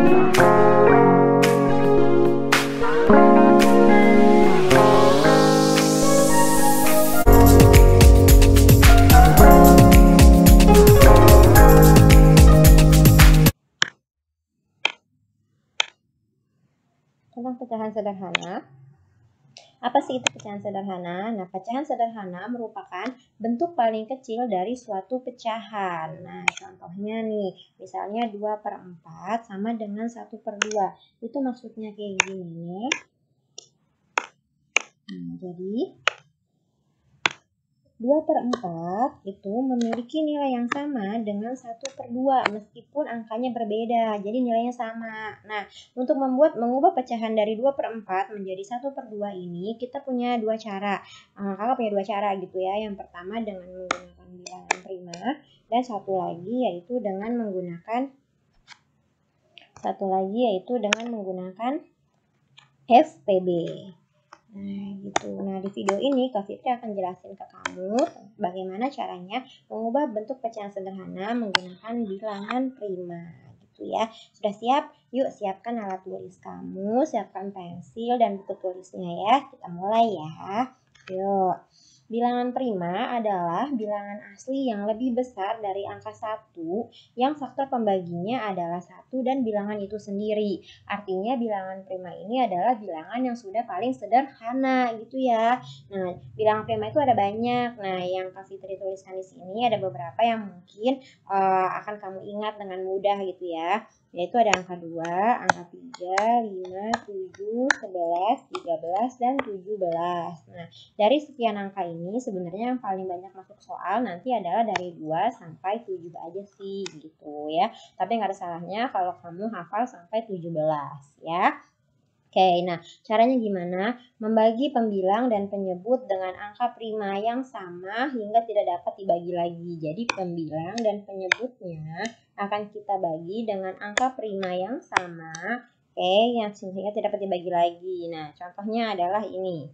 Tentang pecahan sederhana. Apa sih itu pecahan sederhana? Nah, pecahan sederhana merupakan bentuk paling kecil dari suatu pecahan. Nah, contohnya nih, misalnya 2/4 sama dengan 1/2. Itu maksudnya kayak gini. Nah, jadi 2/4 itu memiliki nilai yang sama dengan 1/2 meskipun angkanya berbeda, jadi nilainya sama. Nah, untuk mengubah pecahan dari 2/4 menjadi 1/2 ini kita punya dua cara. Kakak punya dua cara gitu ya. Yang pertama dengan menggunakan bilangan prima dan satu lagi yaitu dengan menggunakan FPB. Nah, gitu. Nah, di video ini Kak Fitri akan jelasin ke kamu bagaimana caranya mengubah bentuk pecahan sederhana menggunakan bilangan prima. Gitu ya. Sudah siap? Yuk siapkan alat tulis kamu, siapkan pensil dan buku tulisnya ya. Kita mulai ya. Yuk. Bilangan prima adalah bilangan asli yang lebih besar dari angka 1 yang faktor pembaginya adalah 1 dan bilangan itu sendiri. Artinya bilangan prima ini adalah bilangan yang sudah paling sederhana gitu ya. Nah, bilangan prima itu ada banyak. Nah, yang Kak Fitri tuliskan di sini ada beberapa yang mungkin akan kamu ingat dengan mudah gitu ya. Yaitu ada angka 2, angka 3, 5, 7, 11, 13, dan 17. Nah, dari sekian angka ini sebenarnya yang paling banyak masuk soal nanti adalah dari 2 sampai 7 aja sih gitu ya. Tapi nggak ada salahnya kalau kamu hafal sampai 17 ya. Oke, nah caranya gimana? Membagi pembilang dan penyebut dengan angka prima yang sama hingga tidak dapat dibagi lagi. Jadi pembilang dan penyebutnya akan kita bagi dengan angka prima yang sama. Oke, yang sehingga tidak dapat dibagi lagi. Nah, contohnya adalah ini.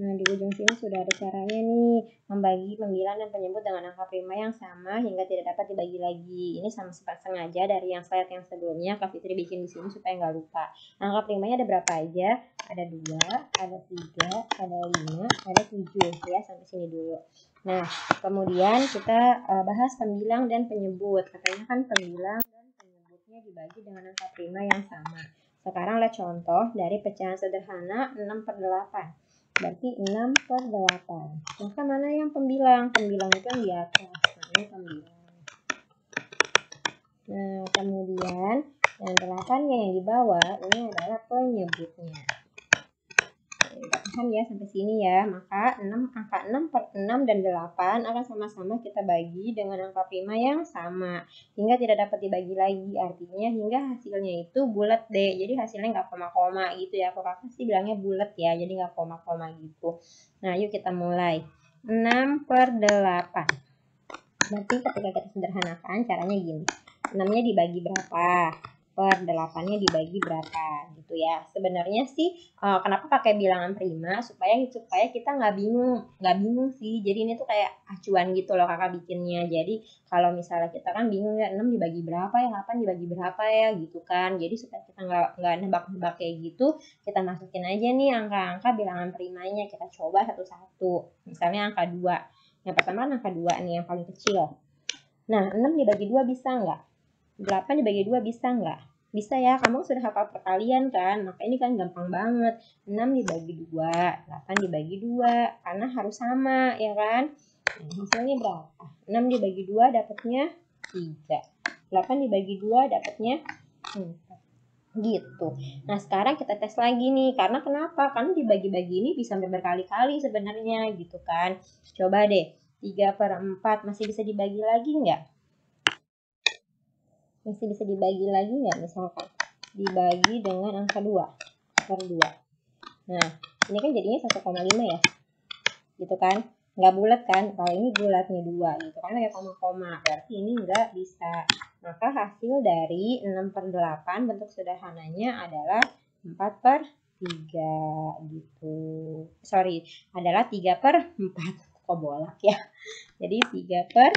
Nah, di ujung sini sudah ada caranya nih, membagi pembilang dan penyebut dengan angka prima yang sama hingga tidak dapat dibagi lagi. Ini sama sengaja dari yang slide yang sebelumnya Kak Fitri bikin di sini supaya nggak lupa. Angka primanya ada berapa aja? Ada 2, ada 3, ada 5, ada 7 ya, sampai sini dulu. Nah, kemudian kita bahas pembilang dan penyebut. Katanya kan pembilang dan penyebutnya dibagi dengan angka prima yang sama. Sekarang lihat contoh dari pecahan sederhana 6/8. Berarti 6/8. Maka mana yang pembilang? Pembilang itu yang di atas. Namanya pembilang. Nah, kemudian yang 8-nya yang di bawah ini adalah penyebutnya. Udah paham ya sampai sini ya. Maka angka 6/6 dan 8 akan sama-sama kita bagi dengan angka prima yang sama hingga tidak dapat dibagi lagi. Artinya hingga hasilnya itu bulat deh. Jadi hasilnya nggak koma-koma gitu ya. Kalau kakak sih bilangnya bulat ya. Jadi nggak koma-koma gitu. Nah, yuk kita mulai. 6/8. Berarti ketika kita sederhanakan caranya gini. 6-nya dibagi berapa? Per 8-nya dibagi berapa gitu ya. Sebenarnya sih kenapa pakai bilangan prima supaya kita nggak bingung sih. Jadi ini tuh kayak acuan gitu loh kakak bikinnya. Jadi kalau misalnya kita kan bingung ya 6 dibagi berapa ya, 8 dibagi berapa ya gitu kan. Jadi supaya kita nggak nebak-nebak kayak gitu, kita masukin aja nih angka-angka bilangan primanya. Kita coba satu-satu. Misalnya angka 2. Yang pertama angka 2 nih yang paling kecil. Nah, 6 dibagi 2 bisa nggak? 8 dibagi 2 bisa nggak? Bisa ya, kamu sudah hafal perkalian kan? Maka ini kan gampang banget. 6 dibagi 2, 8 dibagi 2. Karena harus sama, ya kan? Nah, hasilnya berapa? 6 dibagi 2 dapatnya 3. 8 dibagi 2 dapatnya 4. Gitu. Nah, sekarang kita tes lagi nih. Karena kenapa? Karena dibagi-bagi ini bisa sampai berkali-kali sebenarnya gitu kan. Coba deh. 3/4 masih bisa dibagi lagi nggak? Masih bisa dibagi lagi nggak misalkan dibagi dengan angka 2/2. Nah, ini kan jadinya 1,5 ya gitu kan, nggak bulat kan. Kalau ini bulatnya 2 gitu kan, kayak koma-koma, berarti ini nggak bisa. Maka hasil dari 6/8 bentuk sederhananya adalah 4/3 gitu. Sorry, adalah 3/4. Kok bolak ya. Jadi 3/4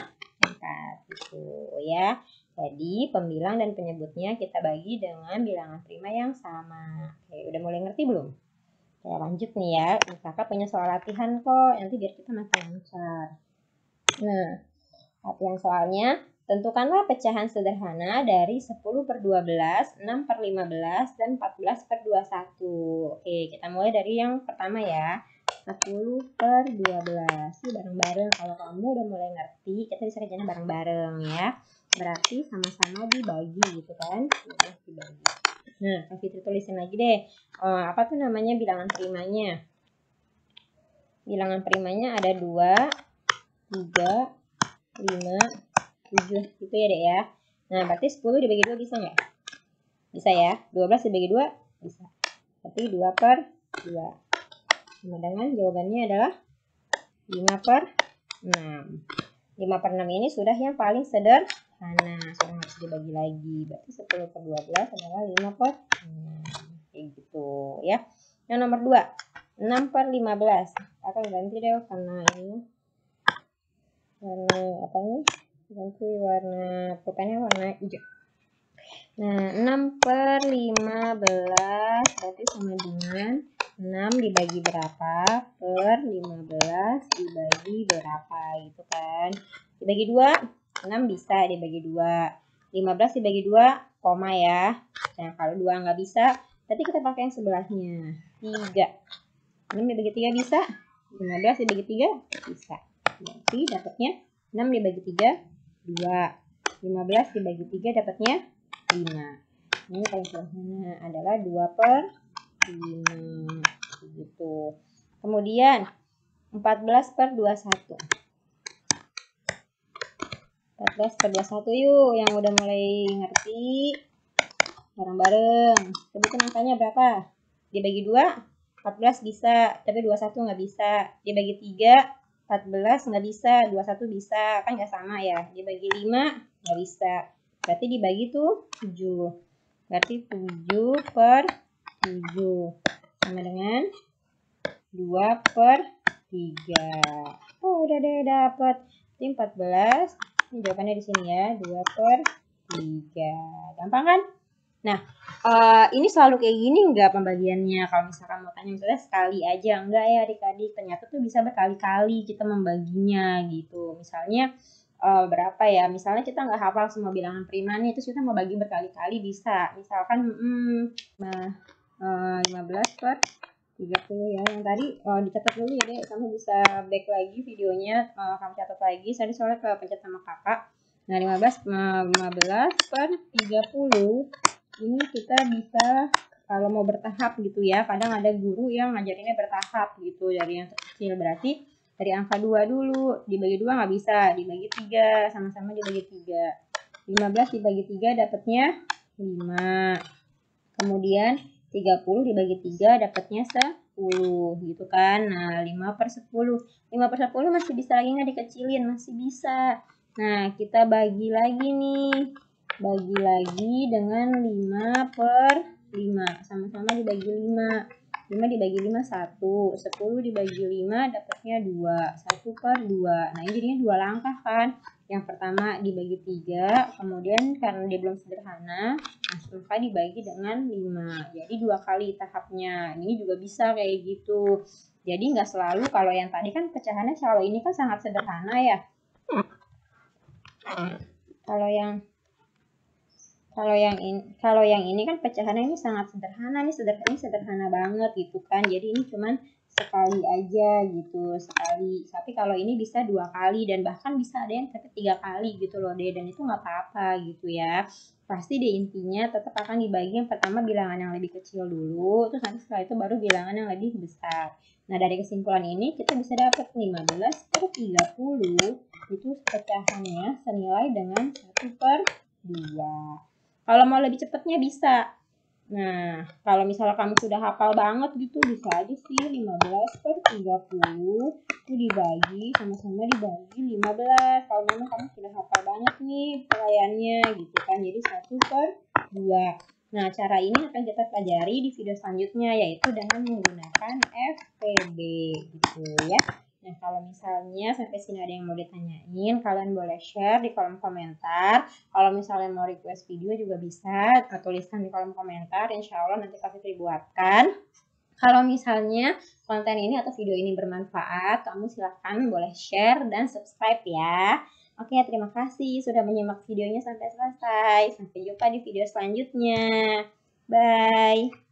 gitu ya. Jadi pembilang dan penyebutnya kita bagi dengan bilangan prima yang sama. Oke, udah mulai ngerti belum? Oke, lanjut nih ya. Kakak punya soal latihan kok, nanti biar kita makin lancar. Nah, latihan soalnya, tentukanlah pecahan sederhana dari 10/12, 6/15, dan 14/21. Oke, kita mulai dari yang pertama ya. 10/12. Ini bareng-bareng. Kalau kamu udah mulai ngerti, kita bisa kerjanya bareng-bareng ya. Berarti sama-sama dibagi gitu kan. Dibagi. Nah, Kak Fitri tulisin lagi deh. Apa tuh namanya bilangan primanya? Bilangan primanya ada 2, 3, 5, 7 gitu ya dek ya. Nah berarti 10 dibagi 2 bisa nggak? Bisa ya. 12 dibagi 2 bisa. Berarti 2/2. Sama dengan jawabannya adalah 5/6. 5/6 ini sudah yang paling sederhana. Sudah harus dibagi lagi. Berarti 10/12 adalah 5/6. Kayak gitu ya. Yang nomor 2. 6/15. Akan ganti deh karena ini warna apa nih? Ganti warna pulpennya warna hijau. Nah, 6/15 berarti sama dengan 6 dibagi berapa per 15 dibagi berapa gitu kan. Dibagi 2, 6 bisa dibagi 2. 15 dibagi 2, koma ya. Nah, kalau 2 nggak bisa, berarti kita pakai yang sebelahnya. 3. 6 dibagi 3 bisa. 15 dibagi 3 bisa. Berarti dapatnya 6 dibagi 3, 2. 15 dibagi 3 dapatnya 5. Ini paling sederhana adalah 2/5 gitu. Kemudian 14/21. 14/21 yuk, yang udah mulai ngerti bareng-bareng. Sebutin angkanya berapa? Dibagi 2 14 bisa, tapi 21 nggak bisa. Dibagi 3 14 nggak bisa, 21 bisa, kan nggak sama ya. Dibagi 5 nggak bisa, berarti dibagi tuh 7. Berarti 7/7 sama dengan 2/3. Oh udah deh dapet. Ini 14. Ini jawabannya di sini ya, 2/3. Gampang kan? Nah, ini selalu kayak gini nggak pembagiannya? Kalau misalkan mau tanya misalnya sekali aja, enggak ya adik-adik, ternyata tuh bisa berkali-kali kita membaginya gitu. Misalnya berapa ya, misalnya kita nggak hafal semua bilangan prima nih, terus kita mau bagi berkali-kali bisa. Misalkan 15/30 ya, yang tadi dicatat dulu ya deh, kamu bisa back lagi videonya, kamu catat lagi, saya soalnya kepencet sama kakak. Nah 15/30 ini kita bisa kalau mau bertahap gitu ya, kadang ada guru yang ngajarinnya bertahap gitu dari yang terkecil. Berarti dari angka 2 dulu, dibagi 2 nggak bisa, dibagi 3, sama-sama dibagi 3. 15 dibagi 3 dapatnya 5. Kemudian 30 dibagi 3 dapatnya 10 gitu kan. Nah 5/10. 5/10 masih bisa lagi nggak dikecilin? Masih bisa. Nah kita bagi lagi nih. Bagi lagi dengan 5/5. Sama-sama dibagi 5. 5 dibagi 5 1. 10 dibagi 5 dapatnya 2. 1/2. Nah ini jadinya 2 langkah kan. Yang pertama dibagi 3. Kemudian karena dia belum sederhana, maka dibagi dengan 5. Jadi 2 kali tahapnya. Ini juga bisa kayak gitu. Jadi nggak selalu, kalau yang tadi kan pecahannya kalau ini kan sangat sederhana ya. Kalau yang ini kan pecahannya ini sangat sederhana, ini sederhana banget gitu kan. Jadi ini cuman sekali aja gitu, sekali. Tapi kalau ini bisa 2 kali dan bahkan bisa ada yang sampai 3 kali gitu loh deh, dan itu nggak apa-apa gitu ya. Pasti deh intinya tetap akan dibagi yang pertama bilangan yang lebih kecil dulu, terus nanti setelah itu baru bilangan yang lebih besar. Nah dari kesimpulan ini kita bisa dapat 15/30 itu pecahannya senilai dengan 1/2. Kalau mau lebih cepatnya bisa. Nah, kalau misalnya kamu sudah hafal banget gitu, bisa aja sih 15/30 itu dibagi, sama-sama dibagi 15. Kalau memang kamu sudah hafal banget nih pelaiannya gitu kan, jadi 1/2. Nah, cara ini akan kita pelajari di video selanjutnya, yaitu dengan menggunakan FPB gitu ya. Nah, kalau misalnya sampai sini ada yang mau ditanyain, kalian boleh share di kolom komentar. Kalau misalnya mau request video juga bisa, tuliskan di kolom komentar. Insya Allah nanti Kak Fitri buatkan. Kalau misalnya konten ini atau video ini bermanfaat, kamu silahkan boleh share dan subscribe ya. Oke, terima kasih sudah menyimak videonya sampai selesai. Sampai jumpa di video selanjutnya. Bye.